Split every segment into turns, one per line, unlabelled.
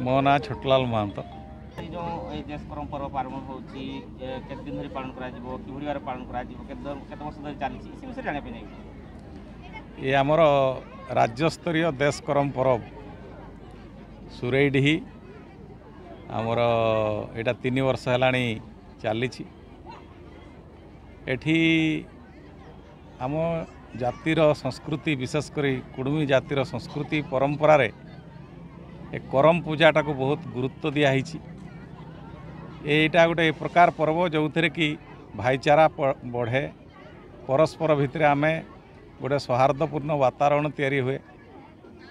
मो ना छोटलाल महंत।
जो देश करम पर्व पालन होती केते दिन धरि पालन करा जिवो कि भरिवार पालन करा जिवो केते वर्ष धरि चली इसी विषय जाने पे नहीं
ये आमर राज्य स्तरीय देश करम पर्व सुरेडी आमर एटा 3 वर्ष है चली एठी आम जातिर संस्कृति विशेषकर कुडुमी जातिर संस्कृति परंपरा रे एक करम पूजाटा को बहुत गुरुत्व दिखाई यहाँ गोटे प्रकार पर्व जो थे कि भाईचारा बढ़े परस्पर भितर आम गोटे सौहार्दपूर्ण वातावरण तैयारी हुए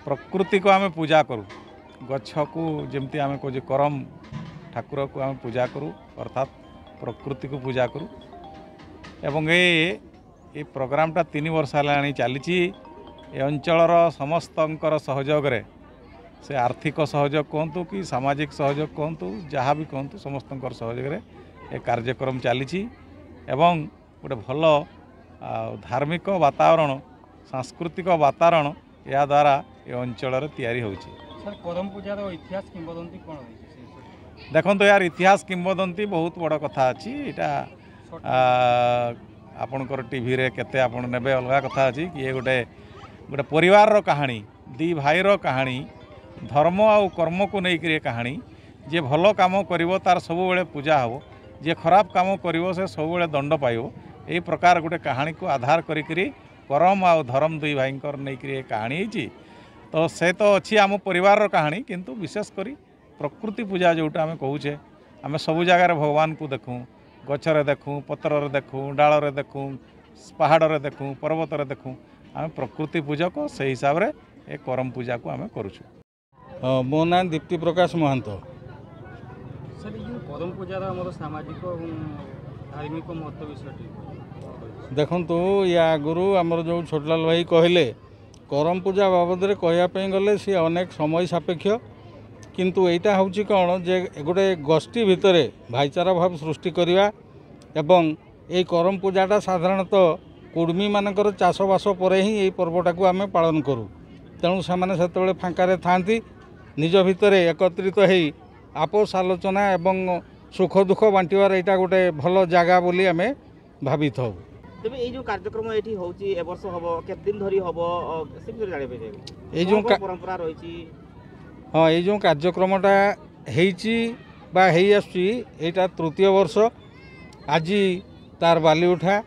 प्रकृति को आम पूजा करूँ गछ को जमती आम कहे करम ठाकुर को आम पूजा करूँ अर्थात प्रकृति को पूजा करूँ एवं ये प्रोग्रामटा 3 वर्ष है चली अंचलर समस्तंकर सहयोग रे से आर्थिक सहयोग कहतु कि सामाजिक सहयोग कहतु जहाँ भी कहतु समस्त सहयोग रे ये कार्यक्रम चली एवं गोटे भल धार्मिक वातावरण सांस्कृतिक वातावरण या द्वारा ये अंचल तैयारी होची।
करम पूजार इतिहास किंवदंती कौन
देखो यार इतिहास किंवदंती बहुत बड़ कथा अच्छी यहाँ आपणकर टीवी रे केते आपण नेबे अलग कथा अच्छी कि ये गोटे गोटे परिवार रो कहानी दी भाई रो कहानी धर्म आउ कर्म को लेकर कहानी जे भल काम करिवो तार सब बेले पूजा हो जे खराब काम करिवो से सब बेले दंड पाइबो यही प्रकार गोटे कहानी को आधार करी करम आउ धर्म दुई भाई नहीं कहानी होती तो से तो अच्छी आम परिवार कहानी किंतु विशेषकर प्रकृति पूजा जोटा आम कहूचे आम सबू जगार भगवान को देखूँ गचरे देखूँ पतर देखूँ डाल देखूँ पहाड़ देखूँ पर्वत देखूँ आम प्रकृति पूजक से हिसाब से ये करम पूजा को आम करुचु।
मो ना दीप्ति प्रकाश महंत।
सर ये करम पूजार आम सामाजिक और धार्मिक महत्व विषय
देखु या आगु आमर जो छोटलाल भाई कहले करम पूजा बाबद में कहवाई गले सी अनेक समय सापेक्ष किंतु एटा हूँ कौन जे गोटे गोष्ठी भितर भाईचारा भाव सृष्टि करवा एवं ये करम पूजाटा साधारणतः कुर्मी मानकर चाषबास पर ही यही पर्वटा को आम पालन करूँ तेणु से फांकारे थांती निज भितर एकत्रित हो आपस आलोचना एवं सुख दुख बांटवार यहाँ गोटे भल जगह बोली आम भावी था।
तेबे ए जो कार्यक्रम एठी होची ए वर्ष हबो केते दिन धरि हबो से भी जाने पे
ए जो
परंपरा रहिची
हाँ ये जो कार्यक्रमटा हेची बा हेई आसुची एटा तृतीय वर्ष आज तार बाली उठा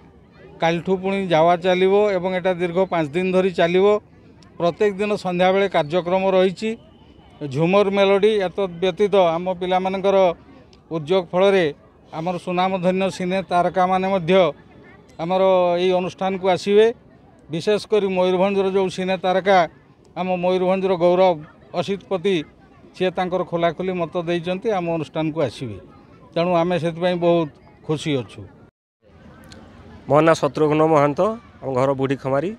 कालठू पुणी जावा चलिवो एवं एटा दीर्घ 5 दिन धरि चलिवो प्रत्येक दिन संध्या बेले कार्यक्रम रहिची झुमर मेलोडी एत व्यतीत आम पिला मानकर उद्योग फल आमर सुनामधन्य सिने तारका माने मध्य आमर ये अनुष्ठान को आसवे विशेषकर मयूरभंजर जो सिने तारका आम मयूरभंजर गौरव असितपति सी तांकर खोलाखोली मत देइचंती आम अनुष्ठान को आसवे तेणु आम से बहुत खुशी अच्छु।
मो ना शत्रुघ्न महंत आम घर बुढ़ी खमारी।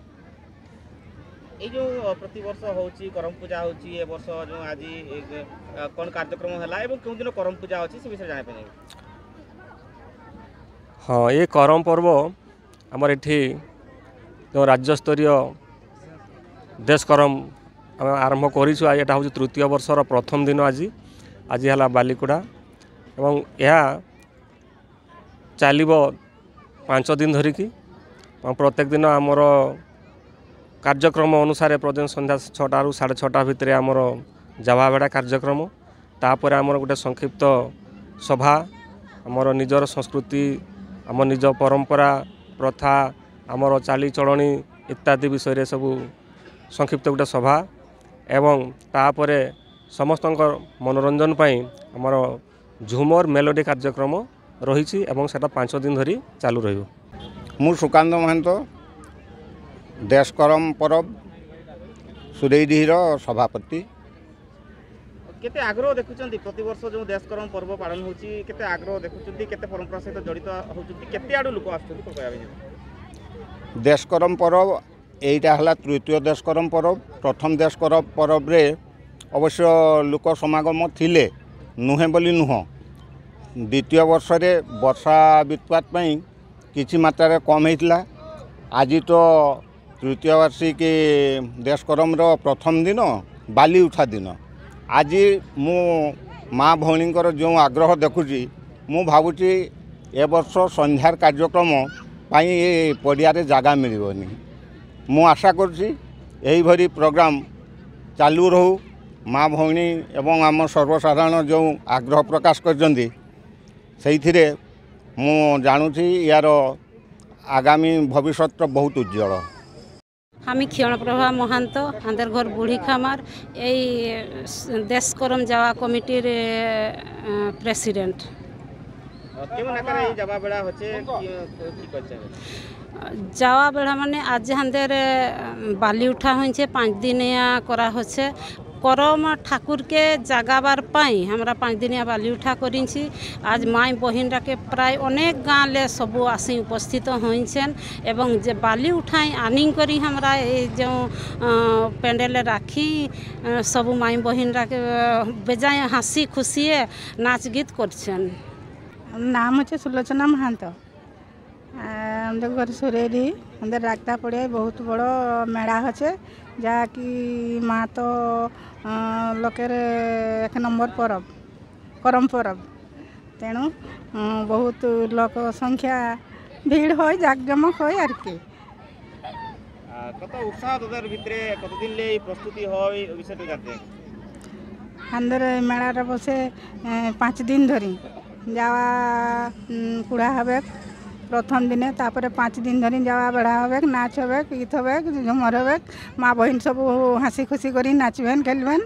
ये जो प्रति वर्ष होची करम पूजा होची ए वर्ष जो आज कोन कार्यक्रम हला एवं कोन दिन करम पूजा होची से विषय जाने पे
हाँ ये करम पर्व आमर एठी जो राज्य स्तरीय देश करम आम आरंभ करूँ यहाँ हूँ तृतीय वर्षर प्रथम दिन आज आज है बालिकुड़ा एवं यह चलो 5 दिन धरिकी प्रत्येक दिन आमर कार्यक्रम अनुसार प्रतिदिन संध्या 6टा ରୁ 6:30 भितर आमर जावा बेड़ा कार्यक्रम तापर आमर गोटे संक्षिप्त सभा आमर निजर संस्कृति आम निज परंपरा प्रथा आमर चाली चलणी इत्यादि विषय सब संक्षिप्त गोटे सभा एवं तापर समस्त मनोरंजन पाई आमर झुमर मेलोडी कार्यक्रम रही एवं सेटा 5 दिन धरी चालू रहिबो।
मु सुकांत महंत देश करम पर्व सुरेडीर सभापति।
केते आग्रह देखुचंती प्रति वर्ष जो देश करम पर्व पालन होची केते आग्रह देखुचंती केते परंपरा सहित जड़ित होचंती केते आडू लोक आछंती को कहबे
देश करम पर्व एटा हला तृतीय देश करम पर्व प्रथम देश करम पर्व रे अवश्य लोक समागम थिले नुहे बोली नुह द्वितीय वर्ष रे वर्षा वित्पात पई किछि मात्रा रे कम हेतला आज तो तृतीय वार्षिक देश करम रो प्रथम दिन बाली उठा दिन आज मु माँ भौणींकर जो आग्रह देखुची मु भावुची ए वर्ष संध्यार कार्यक्रम पाई ये पड़ियारे जगह मिलबनी मु आशा करुची यही भरी प्रोग्राम चालू रहू माँ भौणी एवं आम सर्वसाधारण जो आग्रह प्रकाश करजंदी सेइथिरे मु जानुची यार आगामी भविष्य बहुत उज्जवल।
আমি ক্ষীণপ্রভা মহান্ত আমাদের ঘর বুড়ি খামার এই দেশ করম যাওয়া কমিটির প্রেসিডেন্ট।
কেমন আকারে এই যাওয়া বেড়া হচ্ছে কি করছে
যাওয়া বেড়া মানে আজ আমাদের বালি উঠা হয়েছে 5 দিনিয়া করা হচ্ছে করম ঠাকুরকে জাগাবার পাই আমরা 5 দিনিয়া বালি উঠা করিছি। আজ মাই বহিনরাকে প্রায় অনেক গাঁলে সবু আসি উপস্থিত হয়েছেন এবং যে বালি উঠাই আনিং করি আমরা এই যে প্যান্ডেলে রাখি সবু মাই বহিনরাকে বেজায় হাসি খুশিয়ে নাচ গীত করছেন।
नाम है सुलोचना महांत আমাদের ঘর সুরেরি আমাদের রাগতা পড়িয়ায় বহুত বড় মেলা হচ্ছে যাকি মা তো লোকের 1 নম্বর পরব করম পরব তেণু বহুত লোক সংখ্যা ভিড় হয় জাকজমক হয় আর কি।
কত উৎসাহ তোদের ভিতরে কতদিন এই প্রস্তুতি হয় ওই বিষয়টা জানতে
আমাদের মেলাটা বসে 5 দিন ধরে যাওয়া কুড়া হবে প্রথম দিনে তারপরে 5 দিন ধরে যাওয়া বেড়া হবে নাচ হবে গীত হবে ঝুমর হবে মা বহিন সব হাসি খুশি করে নাচবেন খেলবেন।